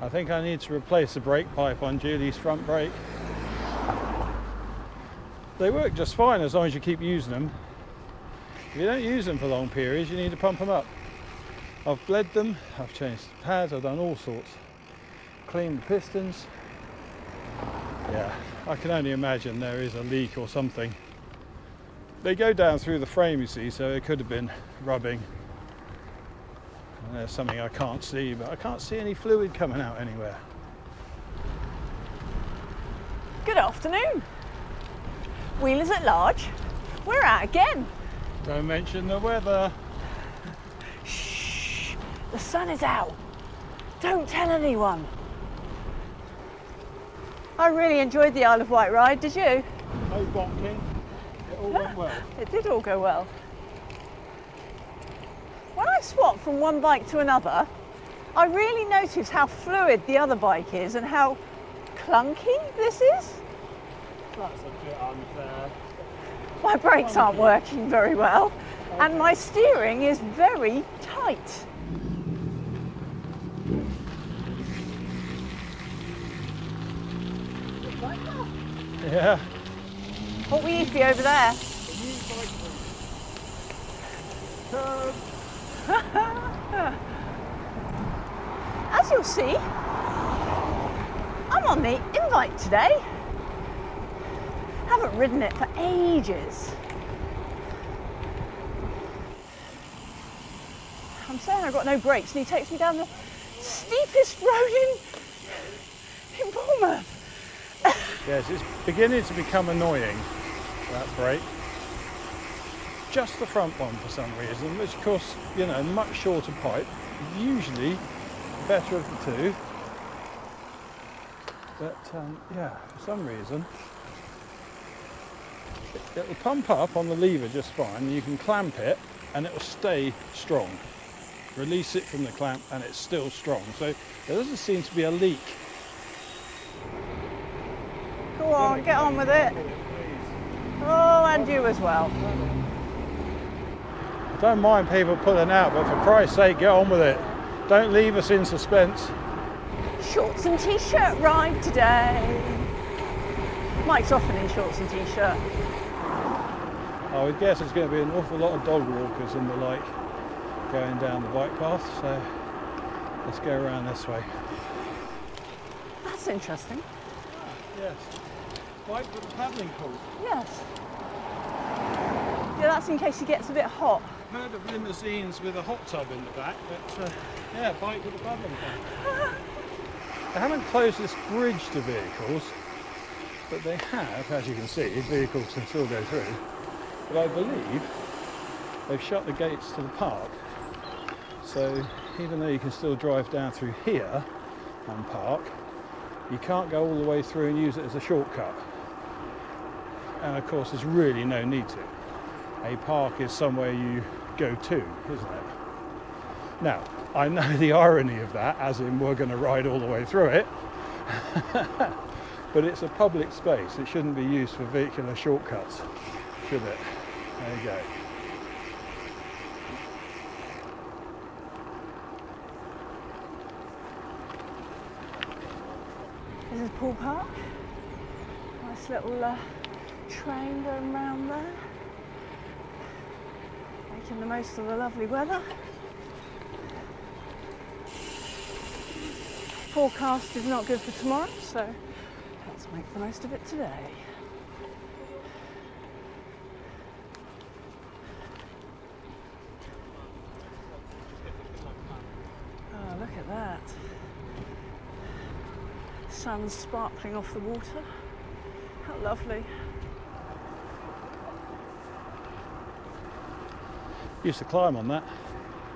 I think I need to replace the brake pipe on Julie's front brake. They work just fine as long as you keep using them. If you don't use them for long periods, you need to pump them up. I've bled them, I've changed the pads, I've done all sorts. Cleaned the pistons. Yeah, I can only imagine there is a leak or something. They go down through the frame, you see, so it could have been rubbing. And there's something I can't see, but I can't see any fluid coming out anywhere. Good afternoon. Wheelers at large. We're out again. Don't mention the weather. Shh, the sun is out. Don't tell anyone. I really enjoyed the Isle of Wight ride, did you? No bonking. It all went well. It did all go well. When I swap from one bike to another, I really notice how fluid the other bike is and how clunky this is. That's a bit unfair. My brakes aren't working very well, and my steering is very tight. Yeah. What were you for over there? As you'll see, I'm on the invite today. Haven't ridden it for ages. I'm saying I've got no brakes, and he takes me down the steepest road in Bournemouth. Yes, it's beginning to become annoying, that brake. Just the front one for some reason, which of course, you know, much shorter pipe, usually better of the two. But yeah, for some reason, it'll pump up on the lever just fine. You can clamp it and it will stay strong. Release it from the clamp and it's still strong. So there doesn't seem to be a leak. Go on, get on with it. Oh, and you as well. I don't mind people pulling out, but for Christ's sake, get on with it. Don't leave us in suspense. Shorts and t-shirt ride today. Mike's often in shorts and t-shirt. I would guess there's going to be an awful lot of dog walkers and the like going down the bike path, so let's go around this way. That's interesting. Yes. Bike with a paddling pool. Yes. Yeah, that's in case he gets a bit hot. Heard of limousines with a hot tub in the back, but yeah, bike with a paddling pool. They haven't closed this bridge to vehicles, but they have, as you can see, vehicles can still go through. But I believe they've shut the gates to the park. So even though you can still drive down through here and park, you can't go all the way through and use it as a shortcut. And of course, there's really no need to. A park is somewhere you go to, isn't it? Now, I know the irony of that, as in we're going to ride all the way through it, but it's a public space. It shouldn't be used for vehicular shortcuts, should it? There you go. This is Pool Park. Nice little train going round there. Making the most of the lovely weather. Forecast is not good for tomorrow, so let's make the most of it today. Oh, look at that. Sun sparkling off the water. How lovely. Used to climb on that.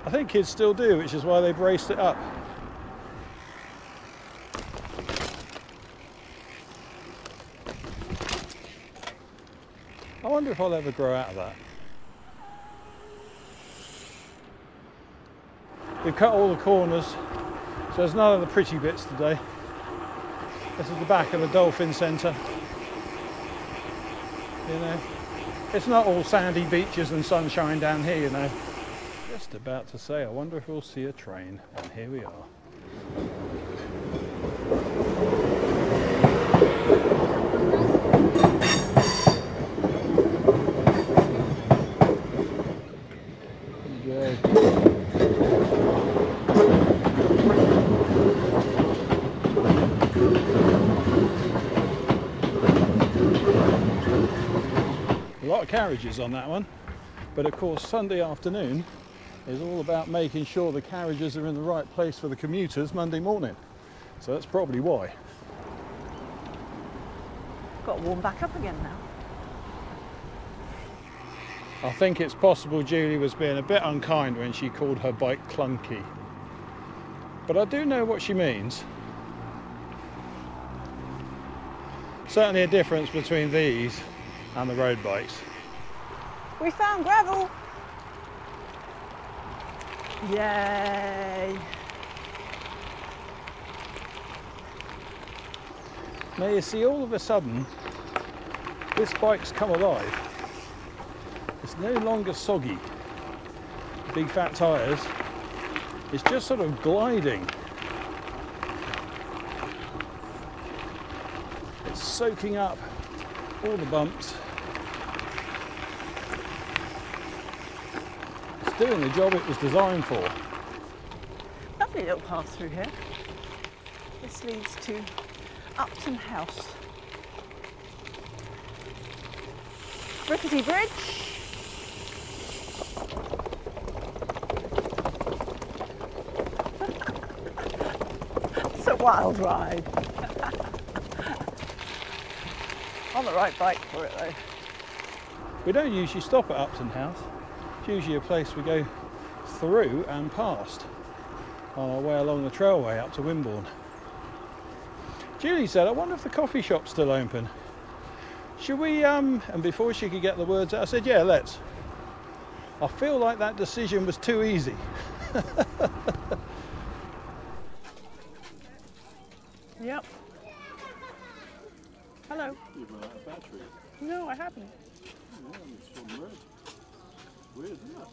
I think kids still do, which is why they've raced it up. I wonder if I'll ever grow out of that. We've cut all the corners, so there's none of the pretty bits today. This is the back of the Dolphin Centre. You know, it's not all sandy beaches and sunshine down here, you know. Just about to say, I wonder if we'll see a train, and here we are. of carriages on that one, but of course Sunday afternoon is all about making sure the carriages are in the right place for the commuters Monday morning. So that's probably why. Got to warm back up again now. I think it's possible Julie was being a bit unkind when she called her bike clunky. But I do know what she means. Certainly a difference between these and the road bikes. We found gravel! Yay! Now you see, all of a sudden, this bike's come alive. It's no longer soggy. Big fat tyres. It's just sort of gliding. It's soaking up all the bumps. It's doing the job it was designed for. Lovely little path through here. This leads to Upton House. Rickety bridge. It's a wild ride. On the right bike for it though. We don't usually stop at Upton House. It's usually a place we go through and past on our way along the trailway up to Wimborne. Julie said, I wonder if the coffee shop's still open. Should we, and before she could get the words out, I said, yeah, let's. I feel like that decision was too easy. Yep. Hello. You've run out of battery. No, I haven't. Yeah, it's from red. Weird, isn't it?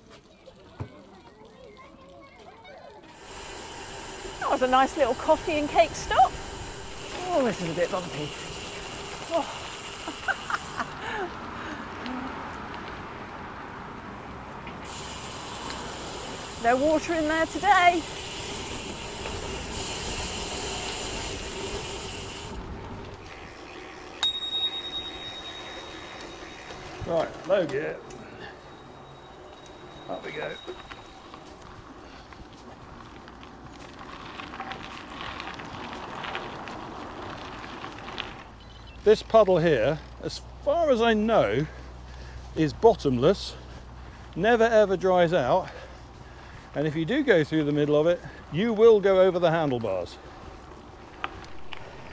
That was a nice little coffee and cake stop. Oh, this is a bit bumpy. Oh. No water in there today. Right, low gear. Up we go. This puddle here, as far as I know, is bottomless, never ever dries out, and if you do go through the middle of it, you will go over the handlebars.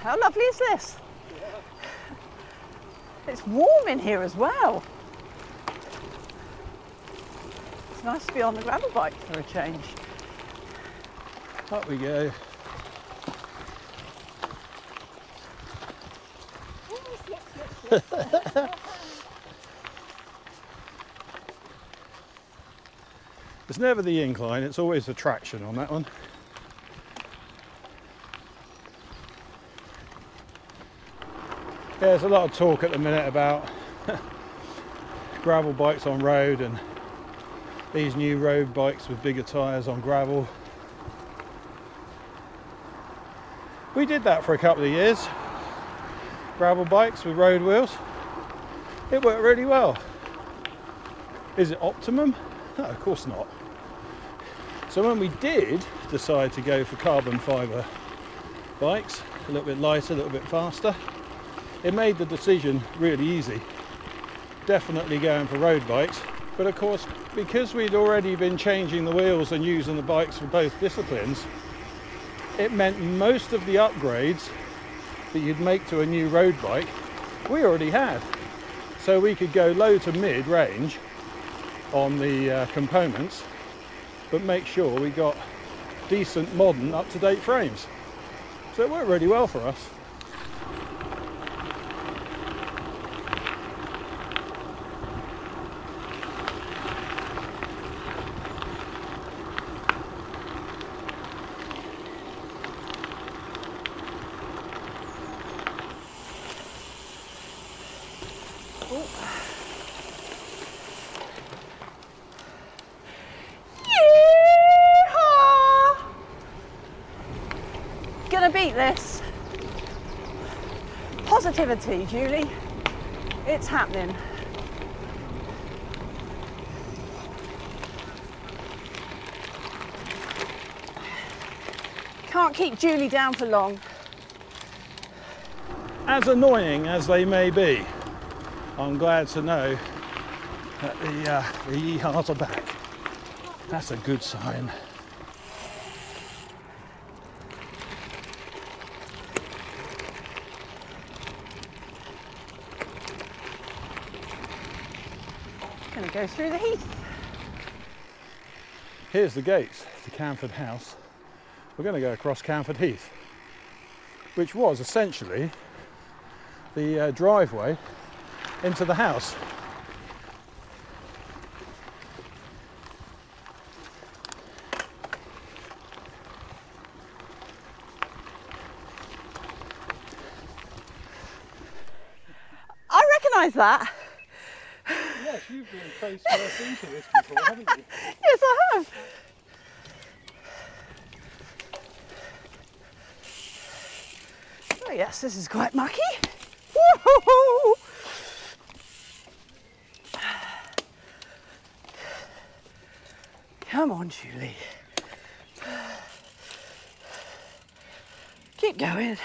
How lovely is this? It's warm in here as well. It's nice to be on the gravel bike for a change. Up we go. It's never the incline, it's always the traction on that one. Yeah, there's a lot of talk at the minute about gravel bikes on road and these new road bikes with bigger tyres on gravel. We did that for a couple of years. Gravel bikes with road wheels. It worked really well. Is it optimum? No, of course not. So when we did decide to go for carbon fibre bikes, a little bit lighter, a little bit faster, it made the decision really easy. Definitely going for road bikes, but of course, because we'd already been changing the wheels and using the bikes for both disciplines, it meant most of the upgrades that you'd make to a new road bike, we already had. So we could go low to mid range on the components, but make sure we got decent, modern, up-to-date frames. So it worked really well for us. Yeehaw! Gonna beat this. Positivity, Julie. It's happening. Can't keep Julie down for long. As annoying as they may be, I'm glad to know that the yeehaws are back. That's a good sign. Gonna go through the heath. Here's the gates to Camford House. We're going to go across Camford Heath, which was essentially the driveway into the house. I recognise that. Yes, you've been face first into this before, haven't you? Yes, I have. Oh yes, this is quite mucky. Woo-hoo-hoo. Come on, Julie. Keep going.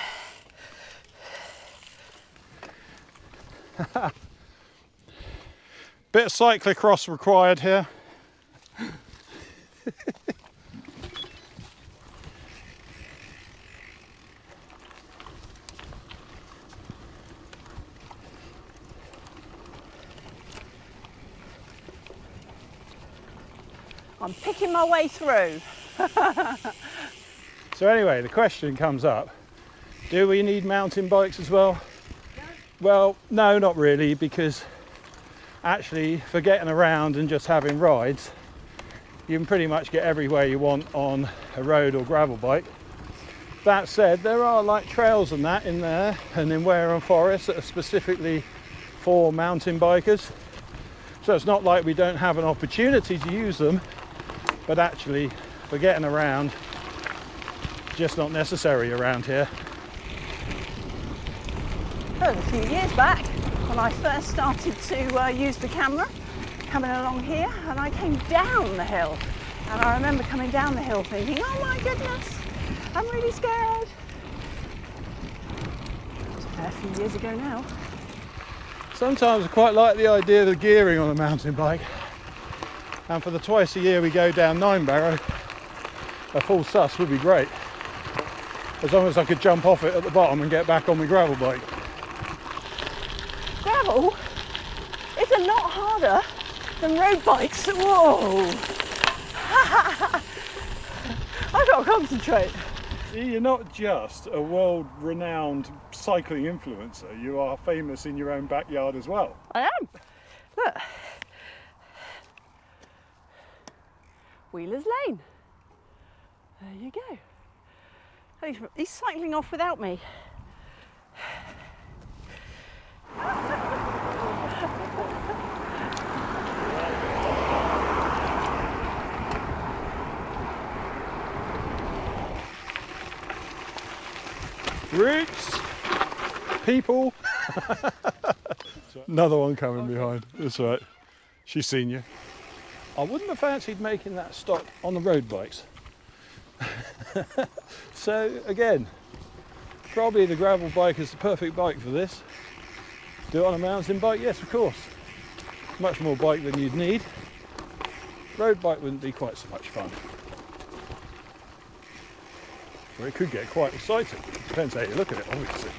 Bit of cyclocross required here. I'm picking my way through. So anyway, the question comes up, do we need mountain bikes as well? No. Well, no, not really, because actually for getting around and just having rides, you can pretty much get everywhere you want on a road or gravel bike. That said, there are like trails and that in there and in Wareham Forest that are specifically for mountain bikers. So it's not like we don't have an opportunity to use them, but actually for getting around, just not necessary around here. A few years back when I first started to use the camera, coming along here, and I came down the hill, and I remember coming down the hill thinking, oh my goodness, I'm really scared. It's a fair few years ago now. Sometimes I quite like the idea of the gearing on a mountain bike, and for the twice a year we go down Ninebarrow, a full sus would be great, as long as I could jump off it at the bottom and get back on my gravel bike. Gravel is a lot harder than road bikes. Whoa! I've got to concentrate. See, you're not just a world-renowned cycling influencer, you are famous in your own backyard as well. I am. Look. Wheeler's Lane. There you go. He's cycling off without me. Roots, people. Another one coming behind. That's right. She's seen you. I wouldn't have fancied making that stop on the road bikes. So again, probably the gravel bike is the perfect bike for this. Do it on a mountain bike? Yes, of course. Much more bike than you'd need. Road bike wouldn't be quite so much fun. Or it could get quite exciting. Depends how you look at it, obviously.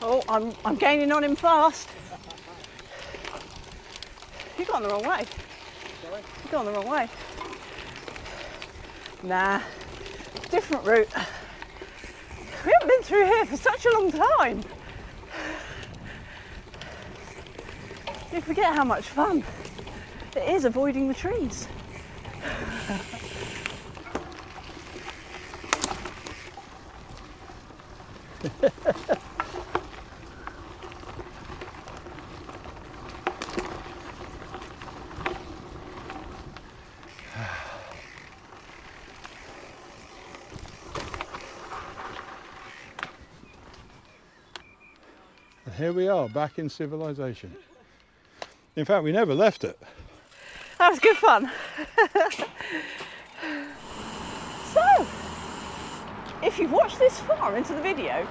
Oh, I'm gaining on him fast. You've gone the wrong way. Sorry? You've gone the wrong way. Nah, different route. We haven't been through here for such a long time. You forget how much fun it is avoiding the trees. And here we are, back in civilization. In fact, we never left it. That was good fun. So, If you've watched this far into the video,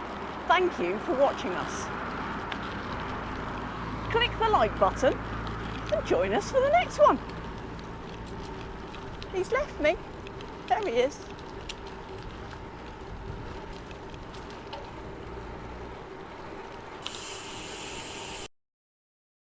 thank you for watching us. Click the like button and join us for the next one. He's left me. There he is.